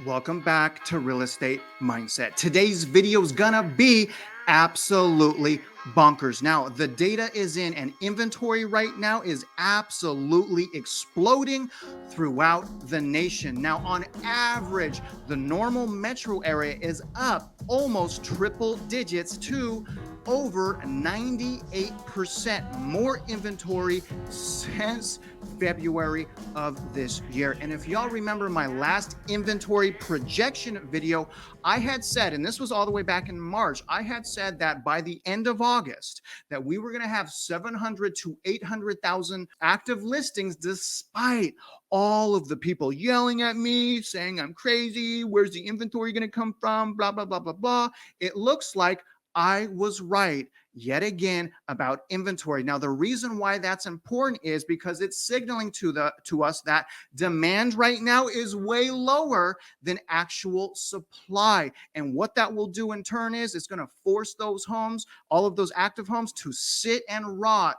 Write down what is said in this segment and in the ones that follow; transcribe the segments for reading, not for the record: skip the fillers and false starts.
Welcome back to Real Estate Mindset. Today's video is gonna be absolutely bonkers. Now, the data is in, and inventory right now is absolutely exploding throughout the nation. Now, on average, the normal metro area is up almost triple digits to over 98% more inventory since February of this year. And if y'all remember my last inventory projection video, I had said, and this was all the way back in March, I had said that by the end of August, that we were going to have 700 to 800,000 active listings, despite all of the people yelling at me, saying I'm crazy, where's the inventory going to come from, blah, blah, blah, blah, blah. It looks like I was right yet again about inventory. Now, the reason why that's important is because it's signaling to us that demand right now is way lower than actual supply. And what that will do in turn is it's going to force those homes, all of those active homes, to sit and rot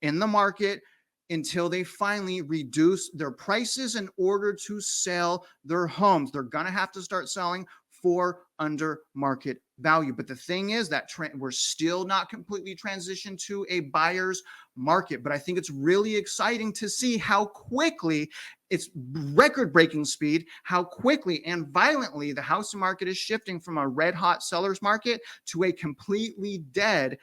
in the market until they finally reduce their prices in order to sell their homes. They're going to have to start selling for under market value. But the thing is that we're still not completely transitioned to a buyer's market. But I think it's really exciting to see how quickly, it's record-breaking speed, how quickly and violently the housing market is shifting from a red-hot seller's market to a completely dead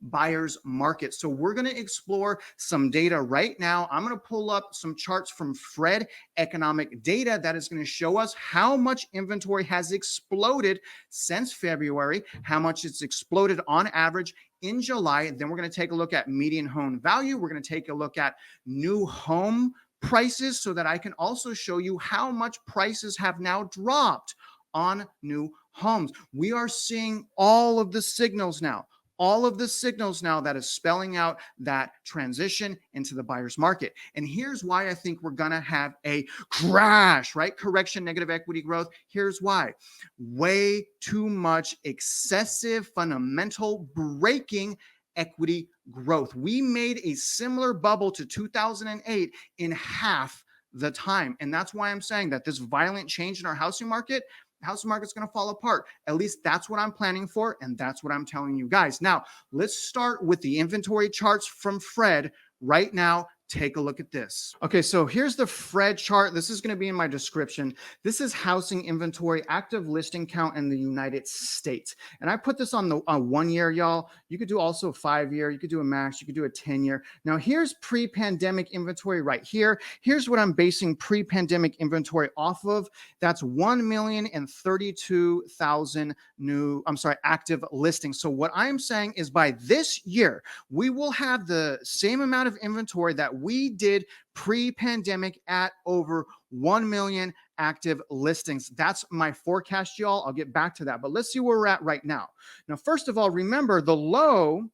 buyer's market. So we're going to explore some data right now. I'm going to pull up some charts from Fred economic data that is going to show us how much inventory has exploded since February, how much it's exploded on average in July. Then we're going to take a look at median home value. We're going to take a look at new home prices so that I can also show you how much prices have now dropped on new homes. We are seeing all of the signals now that is spelling out that transition into the buyer's market. And here's why I think we're going to have a crash, right? Correction, negative equity growth. Here's why. Way too much excessive fundamental breaking equity growth. We made a similar bubble to 2008 in half the time. And that's why I'm saying that this violent change in our housing market's going to fall apart. At least that's what I'm planning for, and that's what I'm telling you guys. Now, let's start with the inventory charts from Fred right now. Take a look at this. Okay, so here's the Fred chart. This is going to be in my description. This is housing inventory, active listing count in the United States. And I put this on the 1 year, y'all. You could do also 5 year. You could do a max. You could do a 10 year. Now, here's pre-pandemic inventory right here. Here's what I'm basing pre-pandemic inventory off of. That's 1,032,000 active listings. So what I'm saying is by this year, we will have the same amount of inventory that we did pre-pandemic at over 1 million active listings. That's my forecast, y'all. I'll get back to that, but let's see where we're at right now. Now, first of all, remember the low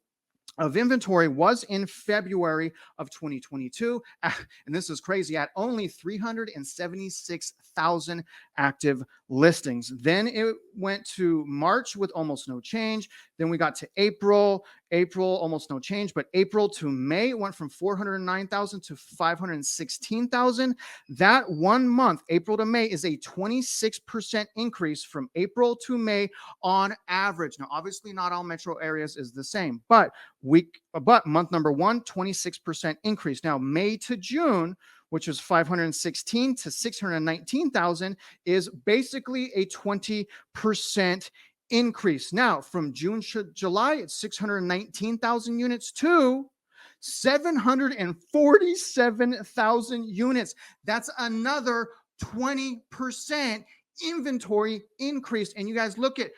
of inventory was in February of 2022. And this is crazy, at only 376,000 active listings. Then it went to March with almost no change. Then we got to April, almost no change, but April to May, it went from 409,000 to 516,000. That 1 month, April to May, is a 26% increase from April to May on average. Now, obviously not all metro areas is the same, but month number one, 26% increase. Now, May to June, which was 516 to 619,000, is basically a 20% increase. Now, from June to July, it's 619,000 units to 747,000 units. That's another 20% inventory increase. And you guys look at,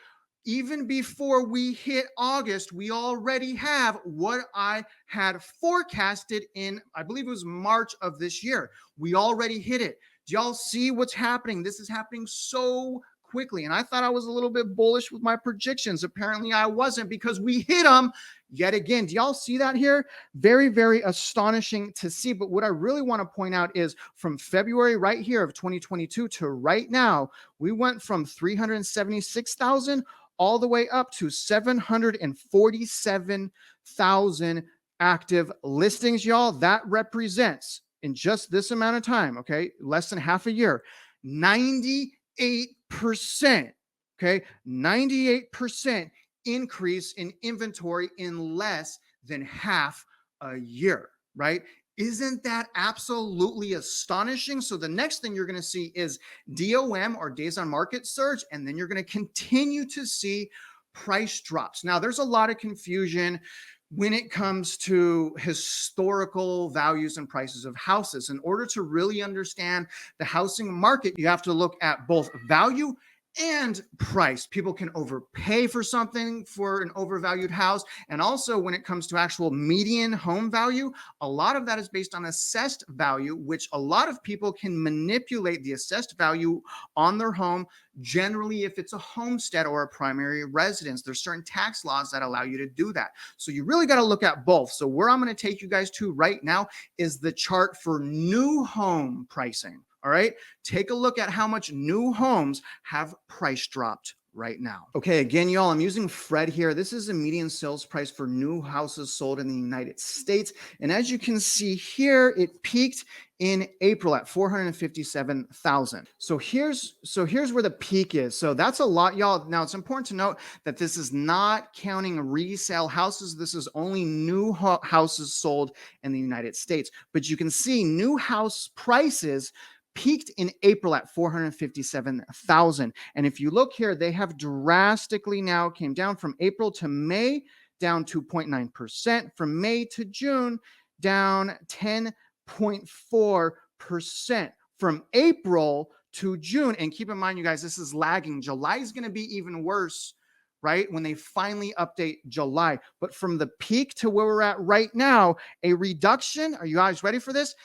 even before we hit August, we already have what I had forecasted in, I believe it was March of this year. We already hit it. Do y'all see what's happening? This is happening so quickly. And I thought I was a little bit bullish with my predictions. Apparently I wasn't, because we hit them yet again. Do y'all see that here? Very, very astonishing to see. But what I really want to point out is from February right here of 2022 to right now, we went from 376,000 all the way up to 747,000 active listings, y'all. That represents in just this amount of time, okay, less than half a year, 98%, okay, 98% increase in inventory in less than half a year, right? Isn't that absolutely astonishing? So the next thing you're going to see is DOM, or days on market surge, and then you're going to continue to see price drops. Now, there's a lot of confusion when it comes to historical values and prices of houses. In order to really understand the housing market, you have to look at both value and price. People can overpay for something, for an overvalued house. And also, when it comes to actual median home value, a lot of that is based on assessed value, which a lot of people can manipulate the assessed value on their home. Generally, if it's a homestead or a primary residence, there's certain tax laws that allow you to do that. So you really got to look at both. So where I'm going to take you guys to right now is the chart for new home pricing. All right, take a look at how much new homes have price dropped right now. Okay, again, y'all, I'm using Fred here. This is the median sales price for new houses sold in the United States. And as you can see here, it peaked in April at 457,000. So here's where the peak is. So that's a lot, y'all. Now, it's important to note that this is not counting resale houses. This is only new houses sold in the United States. But you can see new house prices peaked in April at 457,000. And if you look here, they have drastically now came down from April to May, down 2.9%. From May to June, down 10.4%. From April to June, and keep in mind, you guys, this is lagging. July is going to be even worse, right, when they finally update July. But from the peak to where we're at right now, a reduction. Are you guys ready for this?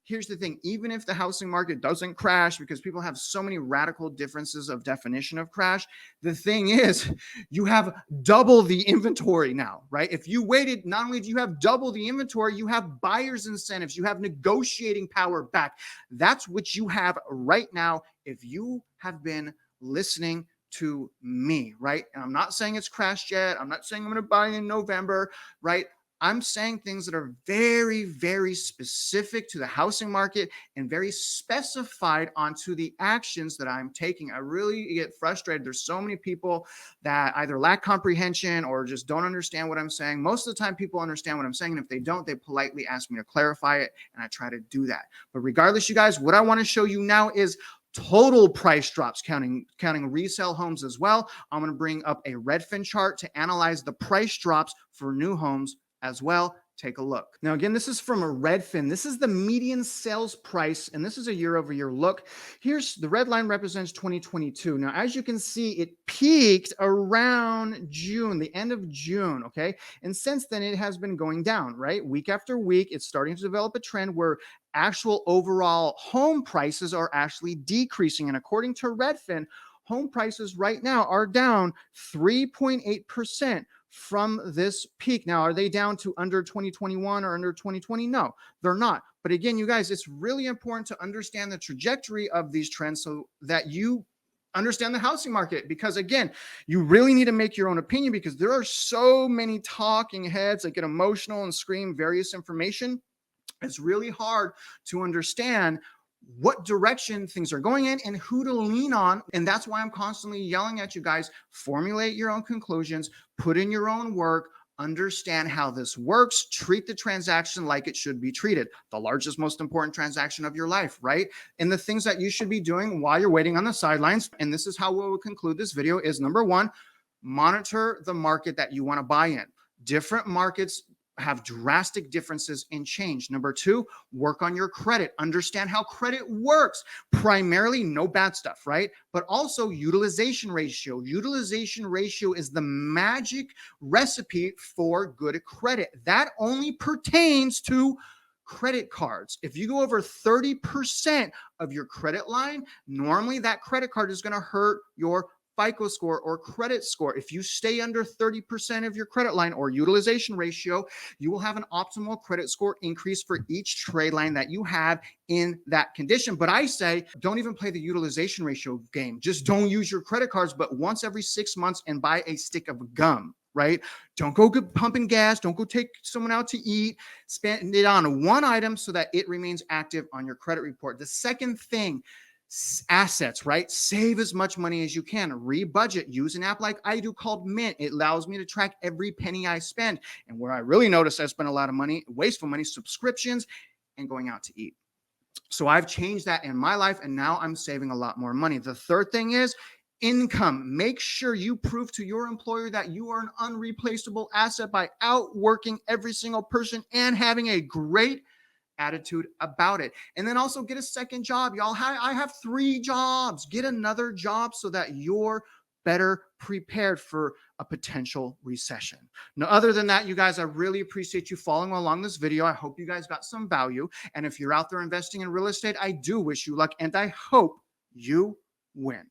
Here's the thing, even if the housing market doesn't crash, because people have so many radical differences of definition of crash, the thing is, you have double the inventory now, right? If you waited, not only do you have double the inventory, you have buyer's incentives, you have negotiating power back. That's what you have right now if you have been listening to me, right? And I'm not saying it's crashed yet. I'm not saying I'm going to buy in November, right? I'm saying things that are very, very specific to the housing market and very specified onto the actions that I'm taking. I really get frustrated. There's so many people that either lack comprehension or just don't understand what I'm saying. Most of the time, people understand what I'm saying. And if they don't, they politely ask me to clarify it. And I try to do that. But regardless, you guys, what I want to show you now is total price drops, counting resale homes as well. I'm going to bring up a Redfin chart to analyze the price drops for new homes as well. Take a look. Now, again, this is from a Redfin. This is the median sales price, and this is a year-over-year look. Here's the red line represents 2022. Now, as you can see, it peaked around June, the end of June, okay? And since then, it has been going down, right? Week after week, it's starting to develop a trend where actual overall home prices are actually decreasing. And according to Redfin, home prices right now are down 3.8% from this peak. Now, are they down to under 2021 or under 2020? No, they're not. But again, you guys, it's really important to understand the trajectory of these trends so that you understand the housing market, because again, you really need to make your own opinion, because there are so many talking heads that get emotional and scream various information. It's really hard to understand what direction things are going in and who to lean on. And that's why I'm constantly yelling at you guys, formulate your own conclusions, put in your own work, understand how this works, treat the transaction like it should be treated. The largest, most important transaction of your life, right? And the things that you should be doing while you're waiting on the sidelines. And this is how we'll conclude this video is, number one, monitor the market that you want to buy in. Different markets have drastic differences in change. Number two, work on your credit. Understand how credit works. Primarily, no bad stuff, right? But also utilization ratio. Utilization ratio is the magic recipe for good credit. That only pertains to credit cards. If you go over 30% of your credit line, normally that credit card is going to hurt your FICO score or credit score. If you stay under 30% of your credit line or utilization ratio, you will have an optimal credit score increase for each trade line that you have in that condition. But I say, don't even play the utilization ratio game. Just don't use your credit cards, but once every 6 months, and buy a stick of gum. right? Don't go pumping gas. Don't go take someone out to eat. Spend it on one item so that it remains active on your credit report. The second thing, assets, right? Save as much money as you can. Rebudget. Use an app like I do called Mint. It allows me to track every penny I spend. And where I really notice I spend a lot of money, wasteful money, subscriptions and going out to eat. So I've changed that in my life, and now I'm saving a lot more money. The third thing is income. Make sure you prove to your employer that you are an unreplaceable asset by outworking every single person and having a great attitude about it. And then also get a second job. Y'all, I have 3 jobs. Get another job so that you're better prepared for a potential recession. Now, other than that, you guys, I really appreciate you following along this video. I hope you guys got some value. And if you're out there investing in real estate, I do wish you luck and I hope you win.